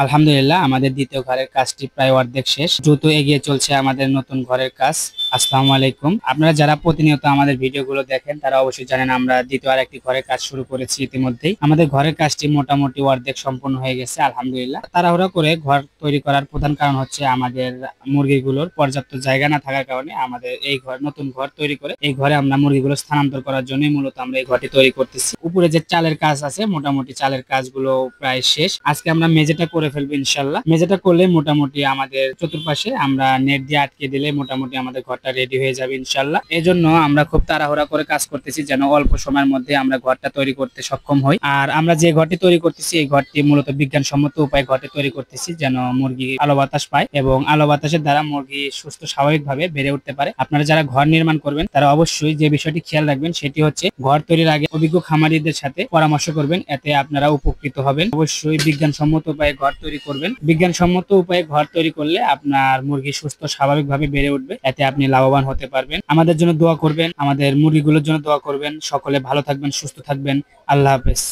আলহামদুলিল্লাহ আমাদের দ্বিতীয় ঘরের কাজটি প্রায় অর্ধেক শেষ। দ্রুত এগিয়ে চলছে আমাদের নতুন ঘরের কাজ। আসসালামু আলাইকুম। আপনারা যারা প্রতিনিয়ত আমাদের ভিডিওগুলো দেখেন তারা অবশ্যই জানেন আমরা দ্বিতীয় আরেকটি ঘরের কাজ শুরু করেছি ইতিমধ্যেই। আমাদের ঘরের কাজটি মোটামুটি অর্ধেক সম্পূর্ণ হয়ে গেছে আলহামদুলিল্লাহ। তাড়াহুড়া করে ঘর তৈরি করার প্রধান কারণ হচ্ছে আমাদের মুরগিগুলোর পর্যাপ্ত জায়গা না থাকার কারণে আমাদের এই নতুন ঘর তৈরি করে এই ঘরে আমরা মুরগিগুলো স্থানান্তর করার জন্যই মূলত আমরা এই ঘরটি তৈরি করতেছি। উপরে যে চালের কাজ আছে মোটামুটি চালের কাজগুলো প্রায় শেষ। আজকে আমরা মেঝেটা করে ফেলবো ইনশাল্লাহ। মেঝেটা করলে মোটামুটি আমাদের চতুর্পাশে আমরা নেট দিয়ে আটকে দিলে মোটামুটি আমাদের ঘরটা রেডি হয়ে যাবে ইনশাল্লাহ। এই জন্য আমরা খুব তাড়াহুড়া করে কাজ করতেছি যেন অল্প সময়ের মধ্যে আমরা ঘরটা তৈরি করতে সক্ষম হই। আর আমরা যে ঘরটি তৈরি করতেছি এই ঘরটি মূলত বিজ্ঞানসম্মত উপায়ে ঘরটি তৈরি করতেছি যেন মুরগি আলো বাতাস পায় এবং আলো বাতাসের দ্বারা মুরগি সুস্থ স্বাভাবিকভাবে বেড়ে উঠতে পারে। আপনারা যারা ঘর নির্মাণ করবেন তারা অবশ্যই যে বিষয়টি খেয়াল রাখবেন সেটি হচ্ছে ঘর তৈরির আগে অভিজ্ঞ খামারিদের সাথে পরামর্শ করবেন, এতে আপনারা উপকৃত হবেন। অবশ্যই বিজ্ঞানসম্মত উপায়ে ঘর তৈরি করবেন। বিজ্ঞানসম্মত উপায়ে ঘর তৈরি করলে আপনার মুরগি সুস্থ স্বাভাবিকভাবে বেড়ে উঠবে, এতে আপনি লাভবান হতে পারবেন। আমাদের জন্য দোয়া করবেন, আমাদের মুরগিগুলোর জন্য দোয়া করবেন। সকলে ভালো থাকবেন, সুস্থ থাকবেন। আল্লাহ হাফেজ।